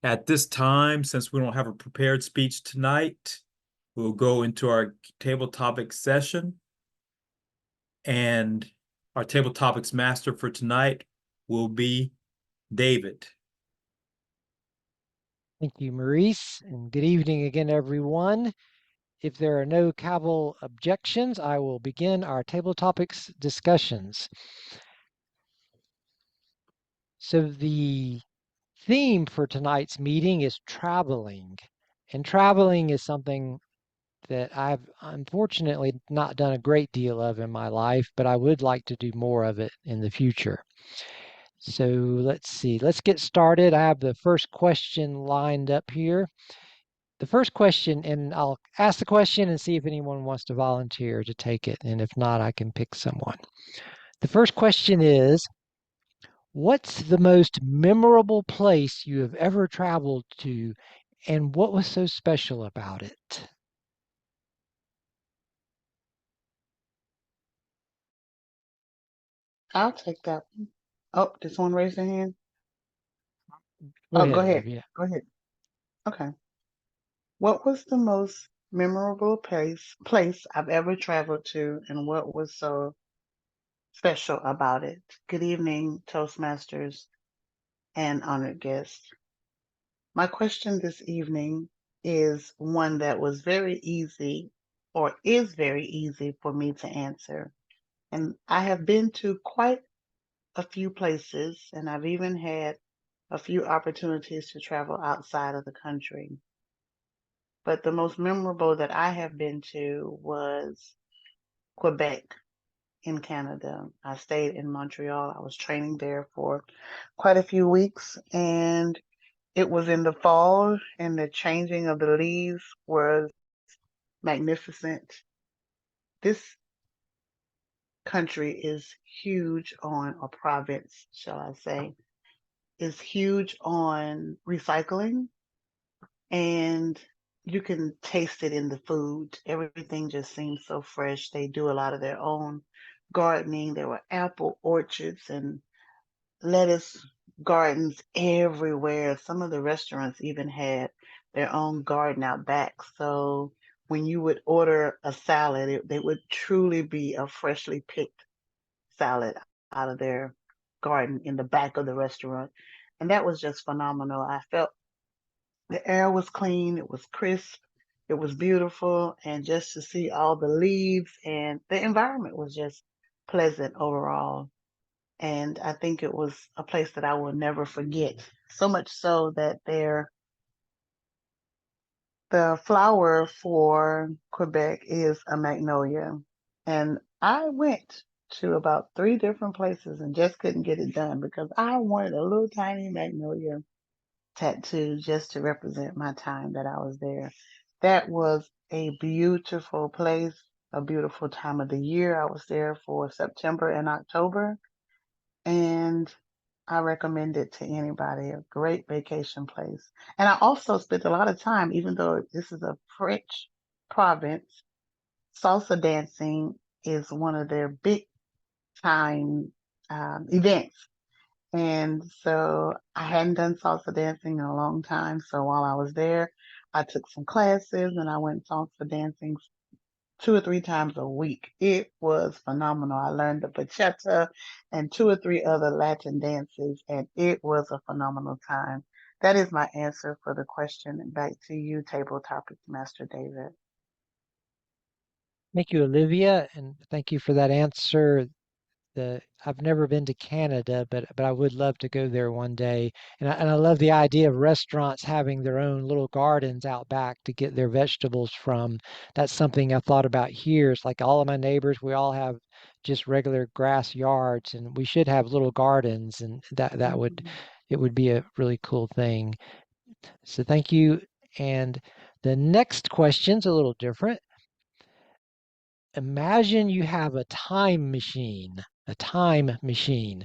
At this time, since we don't have a prepared speech tonight, we'll go into our table topics session. And our table topics master for tonight will be David. Thank you, Maurice, and good evening again, everyone. If there are no cavil objections, I will begin our table topics discussions. So the theme for tonight's meeting is traveling. And traveling is something that I've unfortunately not done a great deal of in my life, but I would like to do more of it in the future. So let's see, let's get started. I have the first question lined up here. The first question, and I'll ask the question and see if anyone wants to volunteer to take it. And if not, I can pick someone. The first question is, what's the most memorable place you have ever traveled to, and what was so special about it? I'll take that one. Oh, did someone raise their hand? Go Oh, go ahead, ahead. Olivia. Go ahead. Okay. What was the most memorable place I've ever traveled to, and what was so special about it? Good evening, Toastmasters and honored guests. My question this evening is one that was very easy, or is very easy for me to answer. And I have been to quite a few places, and I've even had a few opportunities to travel outside of the country. But the most memorable that I have been to was Quebec in Canada. I stayed in Montreal. I was training there for quite a few weeks, and it was in the fall, and the changing of the leaves was magnificent. This country is huge on, or province, shall I say, is huge on recycling, and you can taste it in the food. Everything just seems so fresh. They do a lot of their own gardening. There were apple orchards and lettuce gardens everywhere. Some of the restaurants even had their own garden out back. So when you would order a salad, they would truly be a freshly picked salad out of their garden in the back of the restaurant. And that was just phenomenal. I felt the air was clean, it was crisp, it was beautiful, and just to see all the leaves and the environment was just pleasant overall. And I think it was a place that I will never forget. So much so that the flower for Quebec is a magnolia. And I went to about three different places and just couldn't get it done because I wanted a little tiny magnolia tattoo just to represent my time that I was there. That was a beautiful place, a beautiful time of the year. I was there for September and October, and I recommend it to anybody. A great vacation place. And I also spent a lot of time, even though this is a French province, salsa dancing is one of their big time events. And so I hadn't done salsa dancing in a long time. So while I was there, I took some classes and I went salsa dancing two or three times a week. It was phenomenal. I learned the bachata and two or three other Latin dances, and it was a phenomenal time. That is my answer for the question. Back to you, Table Topics Master David. Thank you, Olivia, and thank you for that answer. I've never been to Canada, but I would love to go there one day. And I love the idea of restaurants having their own little gardens out back to get their vegetables from. That's something I've thought about here. It's like all of my neighbors, we all have just regular grass yards, and we should have little gardens, and that would Mhm. it would be a really cool thing. So thank you. And the next question's a little different. Imagine you have a time machine, a time machine.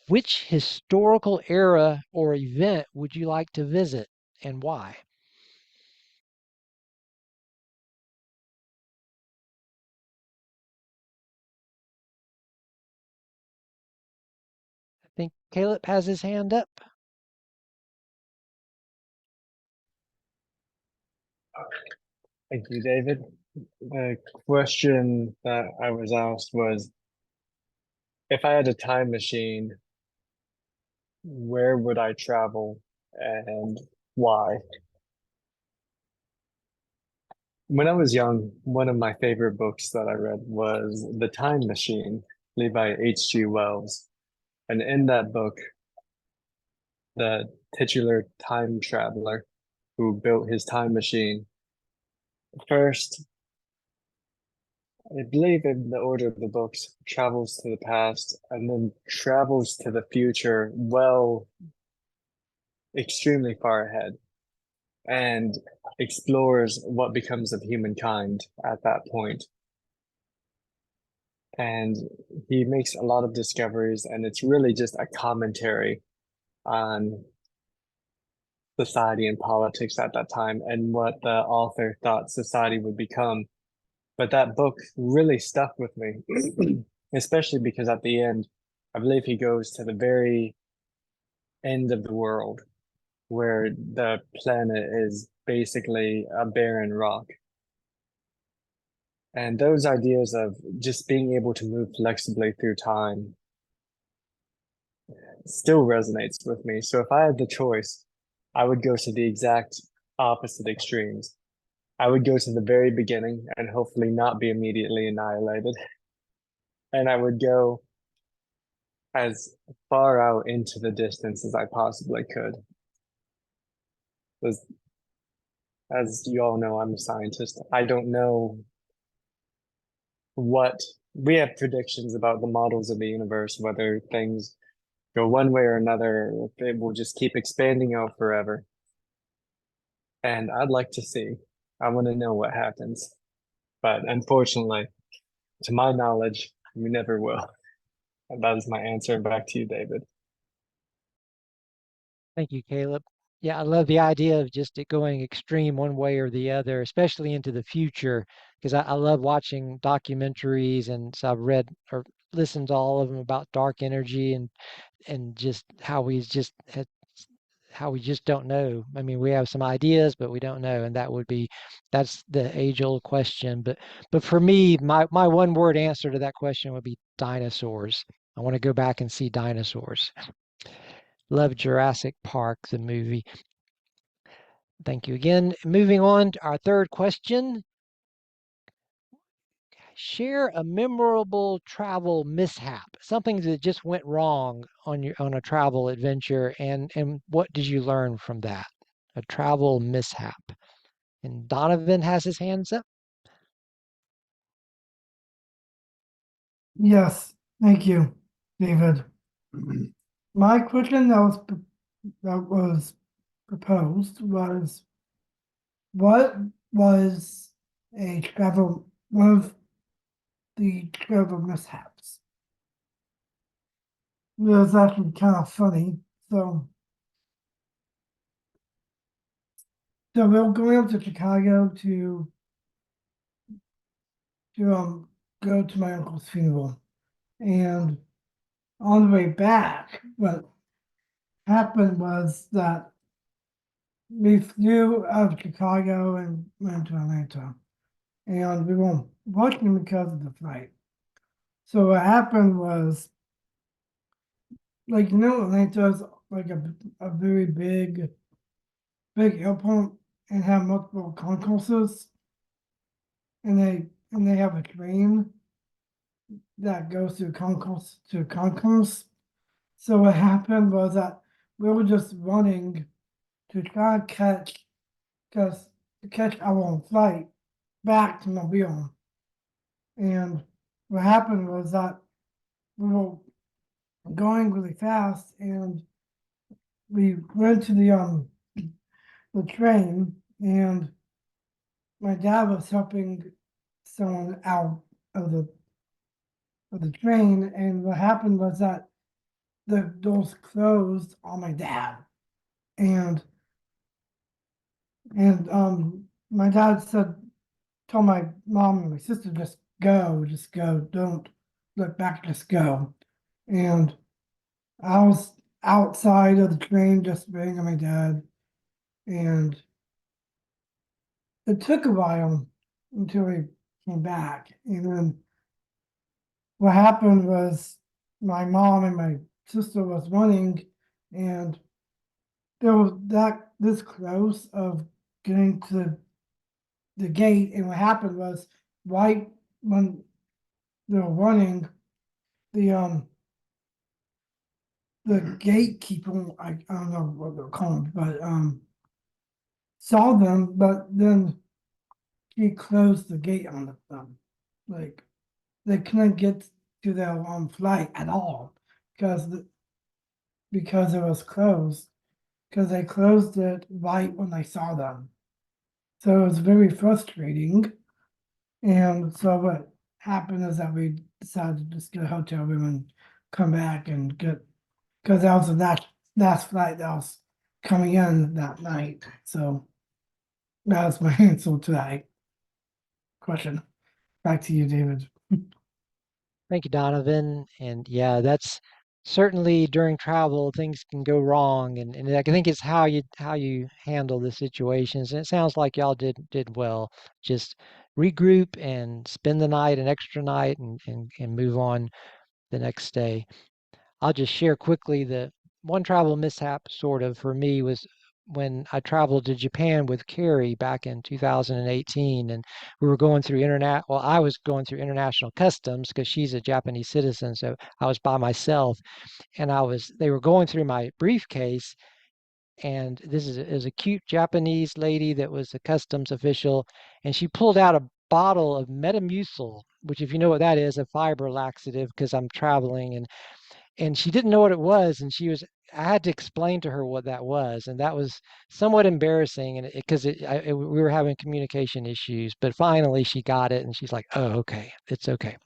Which historical era or event would you like to visit and why? I think Caleb has his hand up. Thank you, David. The question that I was asked was, if I had a time machine, where would I travel and why? When I was young, one of my favorite books that I read was The Time Machine, believed by H.G. Wells. And in that book, the titular time traveler who built his time machine first, I believe in the order of the books, travels to the past and then travels to the future, well, extremely far ahead, and explores what becomes of humankind at that point. And he makes a lot of discoveries, and it's really just a commentary on society and politics at that time and what the author thought society would become. But that book really stuck with me, especially because at the end, I believe he goes to the very end of the world where the planet is basically a barren rock. And those ideas of just being able to move flexibly through time still resonates with me. So if I had the choice, I would go to the exact opposite extremes. I would go to the very beginning and hopefully not be immediately annihilated. And I would go as far out into the distance as I possibly could. As you all know, I'm a scientist. I don't know what we have predictions about the models of the universe, whether things go one way or another, if it will just keep expanding out forever. And I'd like to see. I want to know what happens. But unfortunately, to my knowledge, we never will. And that is my answer. Back to you, David. Thank you, Caleb. Yeah, I love the idea of just it going extreme one way or the other, especially into the future, because I love watching documentaries, and so I've read or listened to all of them about dark energy and just how we just don't know. I mean, we have some ideas, but we don't know, and that's the age-old question. But for me, my one word answer to that question would be dinosaurs. I want to go back and see dinosaurs. Love Jurassic Park, the movie. Thank you again. Moving on to our third question. Share a memorable travel mishap, something that just went wrong on a travel adventure, and what did you learn from that? A travel mishap. And Donovan has his hands up. Yes, thank you, David. My question that was proposed was, what was one of the travel mishaps? It was actually kind of funny. So we were going up to Chicago to go to my uncle's funeral, and on the way back, what happened was that we flew out of Chicago and went to Atlanta, and we weren't working because of the flight. So what happened was, like, Atlanta's like a very big airport and have multiple concourses, and they have a train that goes through concourse to concourse. So what happened was that we were just running to try and catch our own flight back to Mobile. And what happened was that we were going really fast, and we went to the train, and my dad was helping someone out of the train, and what happened was that the doors closed on my dad, and my dad told my mom and my sister, just go, don't look back, just go. And I was outside of the train just waiting on my dad, and it took a while until we came back. And then what happened was my mom and my sister was running, and they were this close of getting to the gate. And what happened was right when they were running, the gatekeeper, I don't know what they're called, but saw them, but then he closed the gate on them. Like they couldn't get to their flight at all because because it was closed. Because they closed it right when I saw them. So it was very frustrating. And so what happened is that we decided to just get a hotel room and come back and get, because that was the last flight that was coming in that night. So that was my answer to that question. Back to you, David. Thank you, Donovan. And yeah, that's certainly during travel, things can go wrong. And I think it's how you handle the situations. And it sounds like y'all did well. Just regroup and spend the night, an extra night, and move on the next day. I'll just share quickly the one travel mishap sort of for me was when I traveled to Japan with Carrie back in 2018, and we were going through I was going through international customs because she's a Japanese citizen, so I was by myself, and they were going through my briefcase, and is a cute Japanese lady that was a customs official, and she pulled out a bottle of Metamucil, which if you know what that is, a fiber laxative because I'm traveling, and she didn't know what it was, and I had to explain to her what that was, and that was somewhat embarrassing, and because we were having communication issues, but finally she got it, and she's like, oh, okay, it's okay.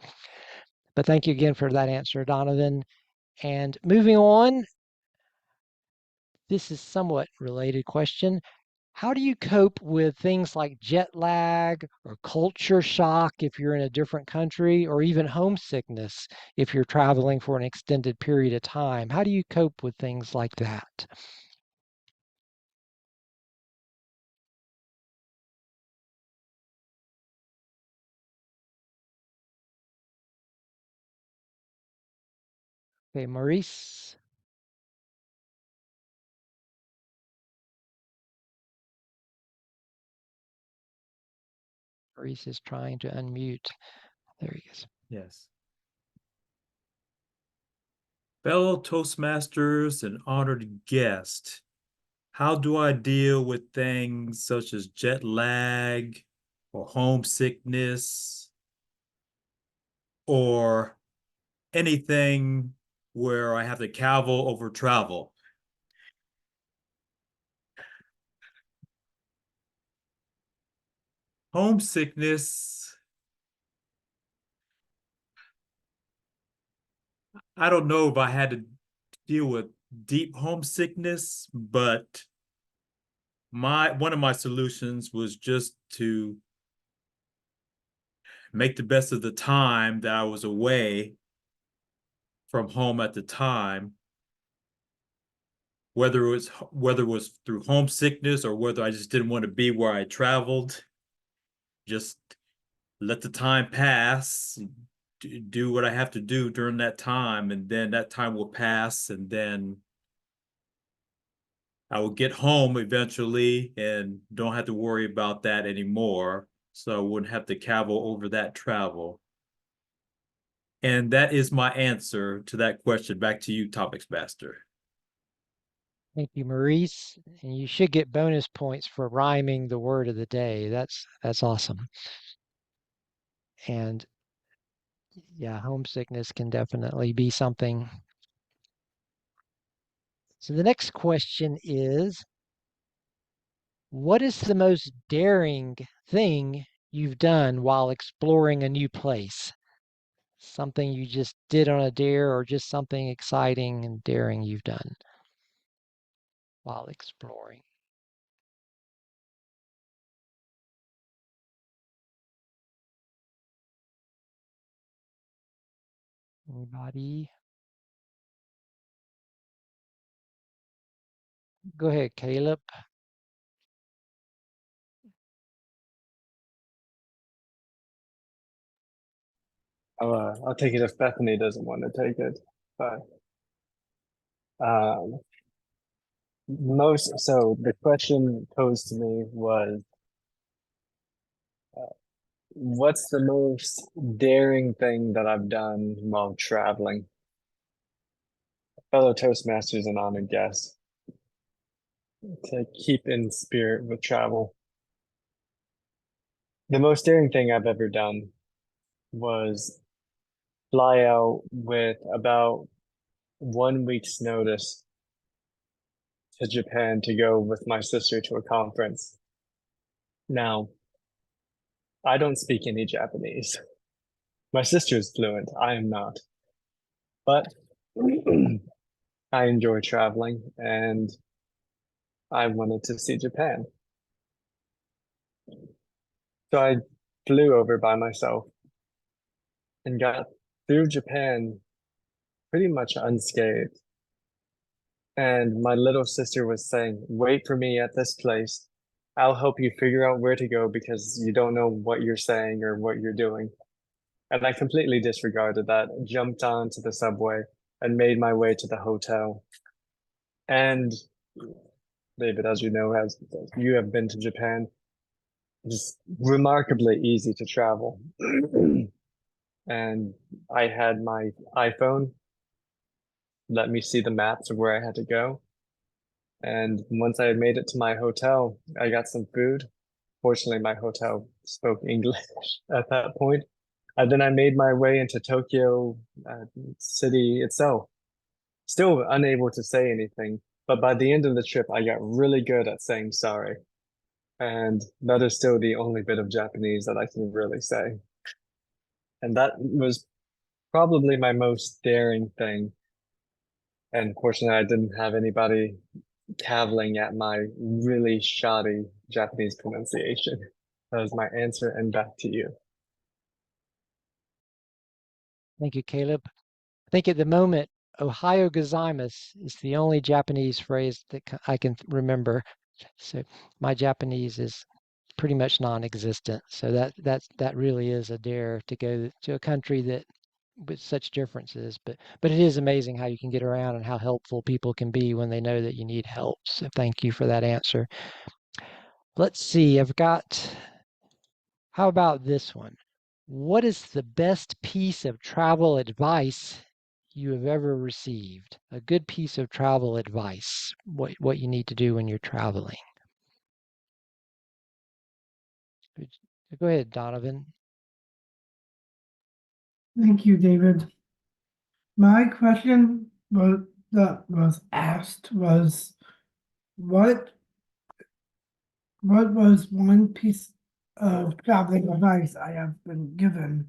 But thank you again for that answer, Donovan. And moving on, this is somewhat related question. How do you cope with things like jet lag or culture shock if you're in a different country, or even homesickness if you're traveling for an extended period of time? How do you cope with things like that? Okay, Maurice. Maurice is trying to unmute. There he is. Yes. Fellow Toastmasters and honored guest, how do I deal with things such as jet lag or homesickness or anything where I have to cavil over travel? Homesickness, I don't know if I had to deal with deep homesickness, but one of my solutions was just to make the best of the time that I was away from home at the time, whether it was through homesickness or whether I just didn't want to be where I traveled. Just let the time pass, do what I have to do during that time, and then that time will pass, and then I will get home eventually and don't have to worry about that anymore. So I wouldn't have to cavil over that travel. And that is my answer to that question. Back to you, Topics Master. Thank you, Maurice. And you should get bonus points for rhyming the word of the day. That's awesome. And yeah, homesickness can definitely be something. So the next question is, what is the most daring thing you've done while exploring a new place? Something you just did on a dare, or just something exciting and daring you've done while exploring? Anybody? Go ahead, Caleb. I'll take it if Bethany doesn't want to take it. But um, so the question posed to me was, what's the most daring thing that I've done while traveling? Fellow Toastmasters and honored guests, to keep in spirit with travel. The most daring thing I've ever done was fly out with about 1 week's notice to Japan to go with my sister to a conference. Now, I don't speak any Japanese. My sister is fluent. I am not. But I enjoy traveling and I wanted to see Japan. So I flew over by myself and got through Japan pretty much unscathed. And my little sister was saying, wait for me at this place. I'll help you figure out where to go because you don't know what you're saying or what you're doing. And I completely disregarded that, jumped onto the subway and made my way to the hotel. And David, as you know, as you have been to Japan, it's remarkably easy to travel. And I had my iPhone let me see the maps of where I had to go. And once I had made it to my hotel, I got some food. Fortunately, my hotel spoke English at that point. And then I made my way into Tokyo city itself, still unable to say anything. But by the end of the trip, I got really good at saying sorry. And that is still the only bit of Japanese that I can really say. And that was probably my most daring thing. And fortunately, I didn't have anybody caviling at my really shoddy Japanese pronunciation. That is my answer, and back to you. Thank you, Caleb. I think at the moment, Ohio gozaimasu is the only Japanese phrase that I can remember. So my Japanese is pretty much non-existent. So that really is a dare to go to a country that with such differences. But it is amazing how you can get around and how helpful people can be when they know that you need help. So thank you for that answer. Let's see. How about this one? What is the best piece of travel advice you have ever received? A good piece of travel advice, what you need to do when you're traveling. Go ahead, Donovan. Thank you, David. My question that was asked was what was one piece of traveling advice I have been given?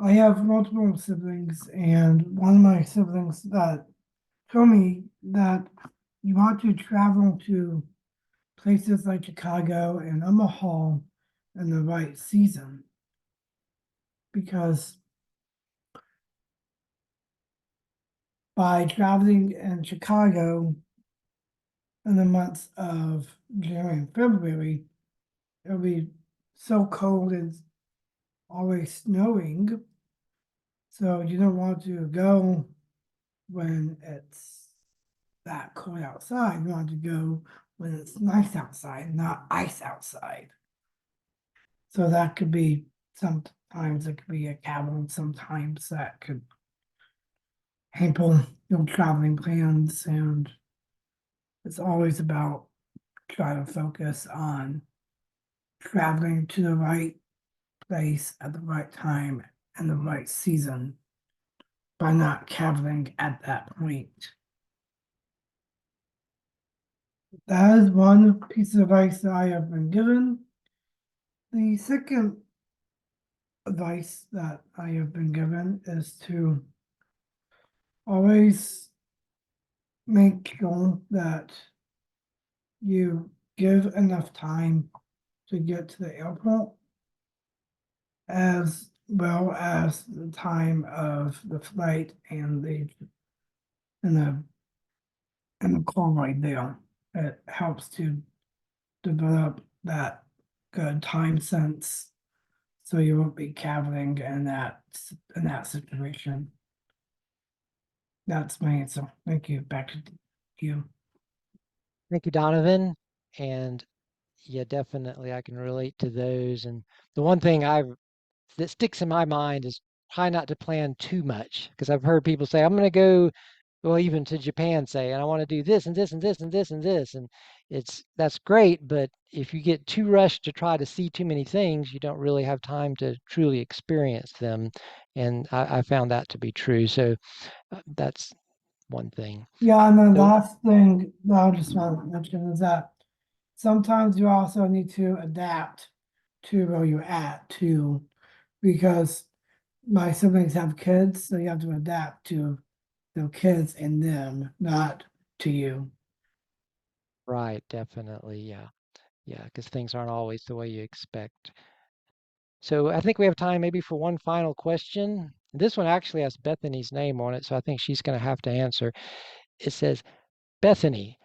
I have multiple siblings, and one of my siblings that told me that you want to travel to places like Chicago and Omaha in the right season, because by traveling in Chicago in the months of January and February, it'll be so cold and always snowing. So you don't want to go when it's that cold outside. You want to go when it's nice outside, not ice outside. So that could be, sometimes it could be a cabin, sometimes that could hamper your traveling plans, and it's always about trying to focus on traveling to the right place at the right time and the right season by not traveling at that point. That is one piece of advice that I have been given. The second advice that I have been given is to always make sure that you give enough time to get to the airport, as well as the time of the flight and the car ride there. It helps to develop that good time sense, so you won't be caviling in that situation. That's my answer. Thank you. Back to you. Thank you, Donovan. And yeah, definitely I can relate to those. And the one thing that sticks in my mind is try not to plan too much, because I've heard people say, I'm going to go, well, even to Japan, say, and I want to do this and this and this and this and this. And that's great. But if you get too rushed to try to see too many things, you don't really have time to truly experience them. And I found that to be true. So that's one thing. Yeah, and the So, last thing that I just want to mention is that sometimes you also need to adapt to where you're at too, because my siblings have kids, so you have to adapt to the kids and them, not to you. right, definitely. Yeah. Yeah, because things aren't always the way you expect. So I think we have time maybe for one final question. This one actually has Bethany's name on it, so I think she's going to have to answer. It says, Bethany,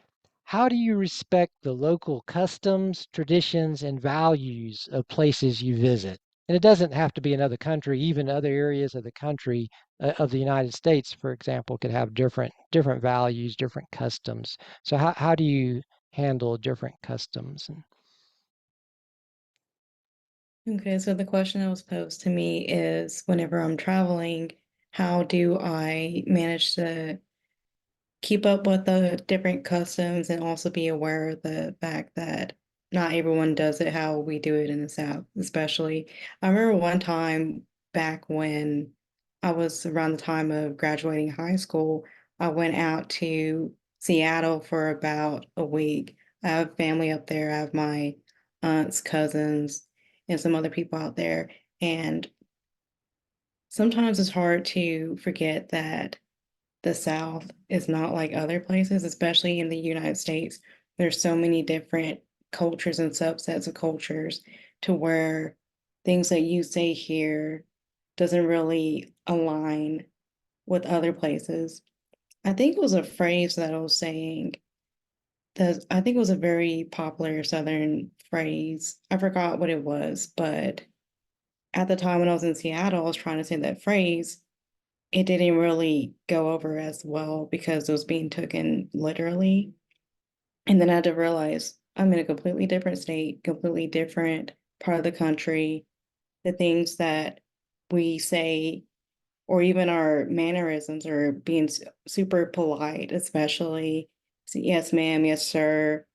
how do you respect the local customs, traditions, and values of places you visit? And it doesn't have to be another country, even other areas of the country of the United States, for example, could have different values, different customs. So how do you handle different customs? Okay, so the question that was posed to me is whenever I'm traveling, how do I manage to keep up with the different customs and also be aware of the fact that not everyone does it how we do it in the South, especially. I remember one time back when I was around the time of graduating high school, I went out to Seattle for about a week. I have family up there. I have my aunts, cousins, and some other people out there. And sometimes it's hard to forget that the South is not like other places, especially in the United States. There's so many different cultures and subsets of cultures to where things that you say here doesn't really align with other places. I think it was a phrase that I was saying that I think it was a very popular Southern phrase. I forgot what it was, but at the time when I was in Seattle, I was trying to say that phrase. It didn't really go over as well because it was being taken literally. And then I had to realize I'm in a completely different state, completely different part of the country. The things that we say, or even our mannerisms, are being super polite, especially yes, ma'am, yes, sir.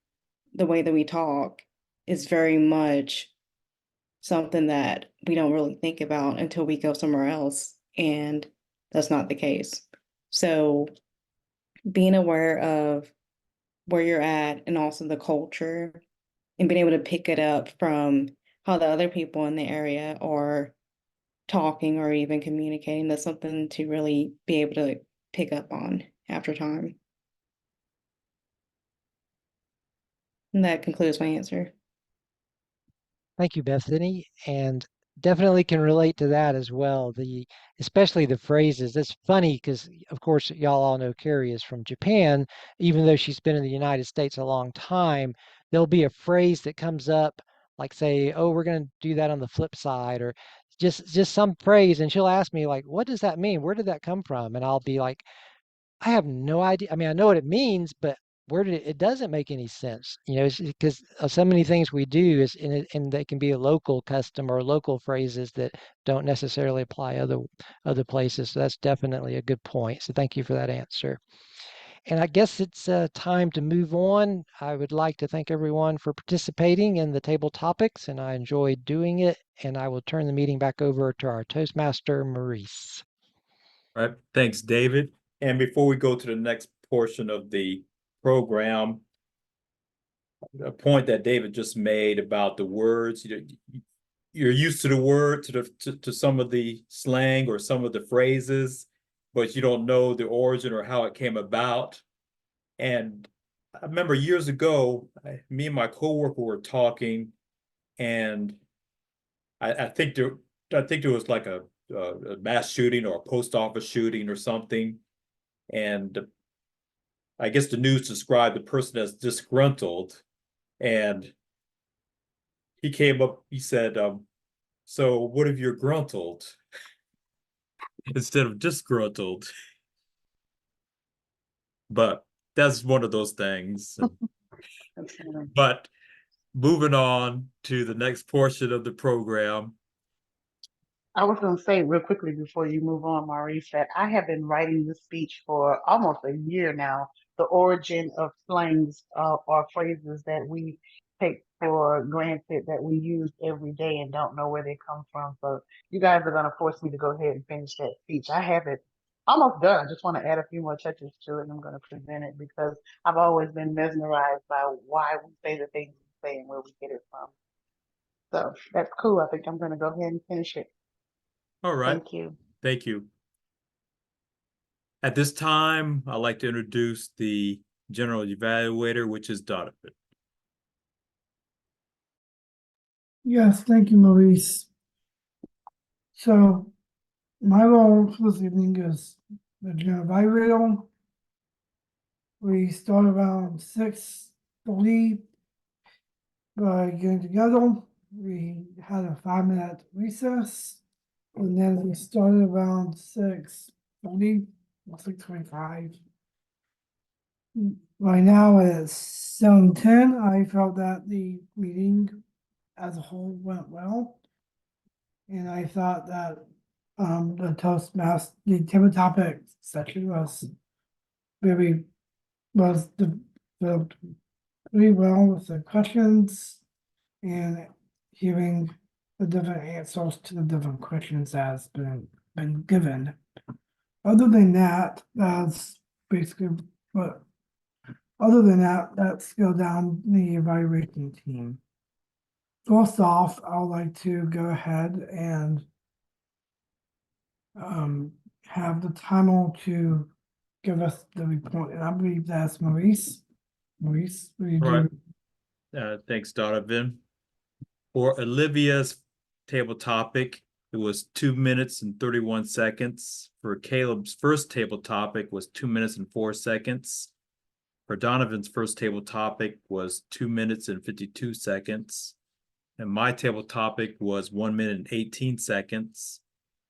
The way that we talk is very much something that we don't really think about until we go somewhere else. And that's not the case. So being aware of where you're at and also the culture and being able to pick it up from how the other people in the area are talking or even communicating, that's something to really be able to pick up on after time. And that concludes my answer. Thank you, Bethany, and definitely can relate to that as well. Especially the phrases. It's funny because, of course, y'all all know Carrie is from Japan. Even though she's been in the United States a long time, there'll be a phrase that comes up, like say, "Oh, we're going to do that on the flip side," or just some phrase, and she'll ask me like, "What does that mean? Where did that come from?" And I'll be like, I have no idea. I mean, I know what it means, but it doesn't make any sense. It's because so many things we do and they can be a local custom or local phrases that don't necessarily apply other places. So that's definitely a good point. So thank you for that answer. And I guess it's time to move on. I would like to thank everyone for participating in the table topics, and I enjoyed doing it. And I will turn the meeting back over to our Toastmaster, Maurice. All right, thanks, David. And before we go to the next portion of the program, a point that David just made about the words, you're used to the word, to some of the slang or some of the phrases, but you don't know the origin or how it came about. And I remember years ago, me and my coworker were talking, and I think there was like a mass shooting or a post office shooting or something, and I guess the news described the person as disgruntled, and he came up, he said, so what if you're gruntled? Instead of disgruntled. But that's one of those things. That's funny. But moving on to the next portion of the program. I was going to say real quickly before you move on, Maurice, that I have been writing this speech for almost a year now. The origin of slangs or phrases that we take for granted that we use every day and don't know where they come from. So you guys are going to force me to go ahead and finish that speech. I have it almost done. I just want to add a few more touches to it, and I'm going to present it because I've always been mesmerized by why we say the things we say and where we get it from. So that's cool. I think I'm going to go ahead and finish it. All right. Thank you. Thank you. At this time, I'd like to introduce the general evaluator, which is Donovan. Yes, thank you, Maurice. So, my role for this evening is the general evaluator. We start around 6:30 by getting together. We had a 5-minute recess, and then we started around 6:30, 6:25. Right now it's 7:10. I felt that the meeting as a whole went well. And I thought that the the table topic section was developed pretty well with the questions and hearing the different answers to the different questions that's been given. Other than that, that's basically what. Other than that, let's go down the evaluation team. First off, I would like to go ahead and have the timer to give us the report, and I believe that's Maurice. Maurice, will you All do? right. Thanks, Donovan. For Olivia's table topic, it was 2 minutes and 31 seconds. For Caleb's first table topic was 2 minutes and 4 seconds. For Donovan's first table topic was 2 minutes and 52 seconds. And my table topic was 1 minute and 18 seconds.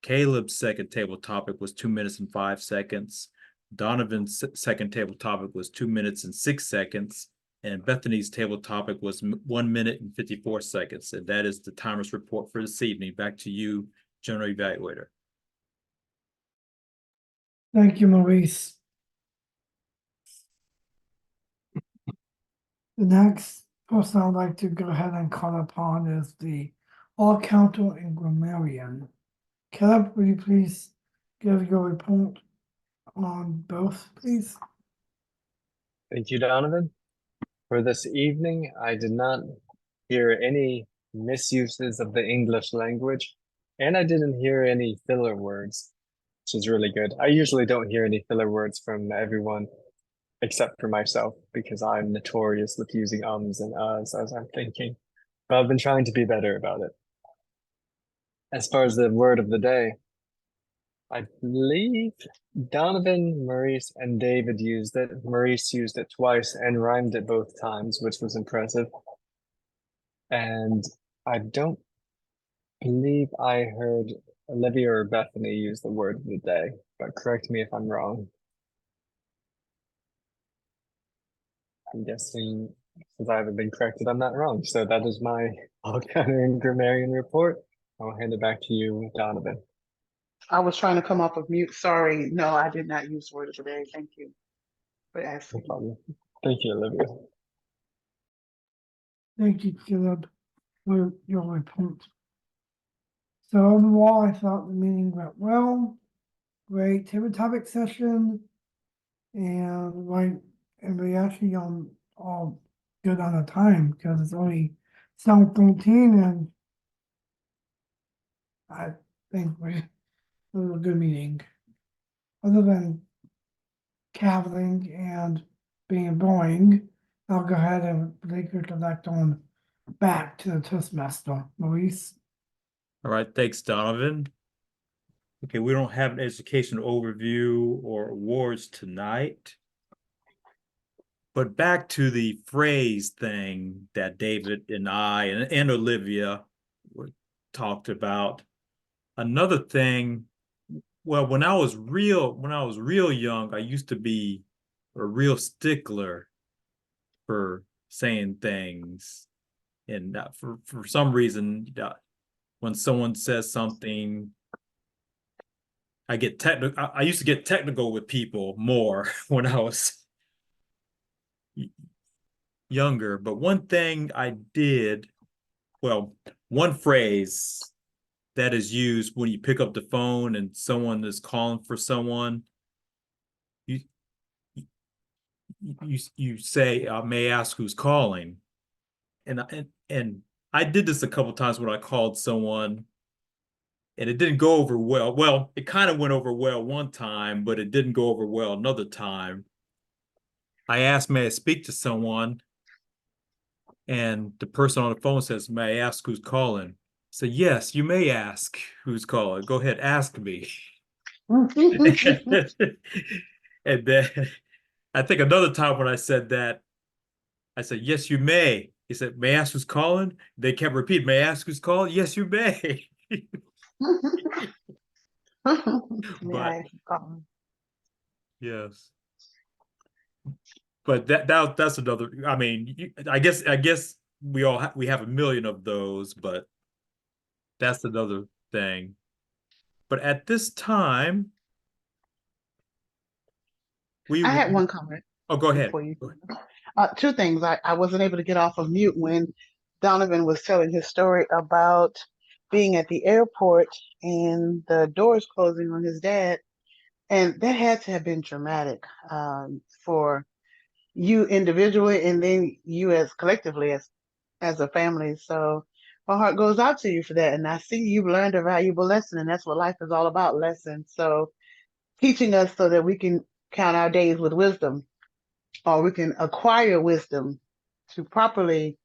Caleb's second table topic was 2 minutes and 5 seconds. Donovan's second table topic was 2 minutes and 6 seconds. And Bethany's table topic was 1 minute and 54 seconds. And that is the timer's report for this evening. Back to you, General Evaluator. Thank you, Maurice. The next person I'd like to go ahead and call upon is the all counter and grammarian. Caleb, will you please give your report on both, please? Thank you, Donovan. For this evening, I did not hear any misuses of the English language, and I didn't hear any filler words, which is really good. I usually don't hear any filler words from everyone except for myself because I'm notorious with using ums and uhs as I'm thinking. But I've been trying to be better about it. As far as the word of the day, I believe Donovan, Maurice, and David used it. Maurice used it twice and rhymed it both times, which was impressive. And I don't believe I heard Olivia or Bethany use the word of the day, but correct me if I'm wrong. I'm guessing since I haven't been corrected, I'm not wrong. So that is my all counter and grammarian report. I'll hand it back to you, Donovan. I was trying to come off of mute. Sorry. No, I did not use word of the day. Thank you for No asking. problem. Thank you, Olivia. Thank you, Caleb, for your report. So overall, I thought the meeting went well. Great table topic session, and we actually all good on the time because it's only 7:13, and I think it was a good meeting. Other than caviling and being boring, I'll go ahead and take your select on back to the Toastmaster, Maurice. All right, thanks, Donovan. Okay, we don't have an education overview or awards tonight. But back to the phrase thing that David and I and Olivia talked about. Another thing, well, when I was real young, I used to be a real stickler for saying things. And for some reason, when someone says something, I get technical. I used to get technical with people more when I was younger. But one thing I did, well, one phrase that is used when you pick up the phone and someone is calling for someone, you you say, "May I ask who's calling?" And I did this a couple times when I called someone, and it didn't go over well. Well, it kind of went over well one time, but it didn't go over well another time. I asked, "May I speak to someone?" And the person on the phone says, "May I ask who's calling?" So yes, you may ask who's calling. Go ahead, ask me. And then I think another time when I said that, I said, "Yes, you may." He said, "May I ask who's calling?" They kept repeating, "May I ask who's calling?" "Yes, you may." But yes, but that's another. I mean, I guess we have a million of those, but that's another thing. But at this time, we I will. had one comment Oh, go ahead. before you. Two things. I wasn't able to get off of mute when Donovan was telling his story about being at the airport and the doors closing on his dad. And that had to have been traumatic for you individually and then you as collectively as a family. So my heart goes out to you for that. And I see you've learned a valuable lesson, and that's what life is all about, lessons. So teaching us so that we can count our days with wisdom, or we can acquire wisdom to properly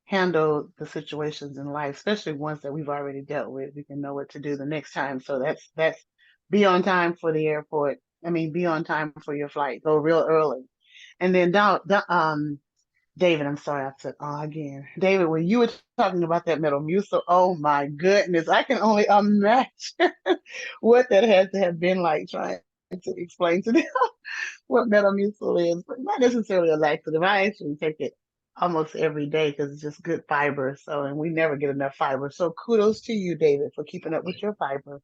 handle the situations in life, especially ones that we've already dealt with. We can know what to do the next time. So that's be on time for the airport. I mean, be on time for your flight. Go real early. And then David, I'm sorry, I said again. David, when you were talking about that Metamucil, oh my goodness, I can only imagine what that had to have been like trying to explain to them what Metamucil is, but not necessarily a laxative. I actually take it almost every day because it's just good fiber. So, and we never get enough fiber. So kudos to you, David, for keeping up with your fiber.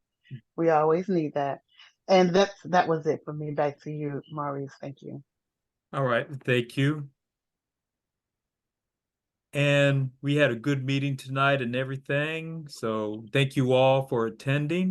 We always need that. And that was it for me. Back to you, Maurice. Thank you. All right, thank you. And we had a good meeting tonight and everything. So thank you all for attending.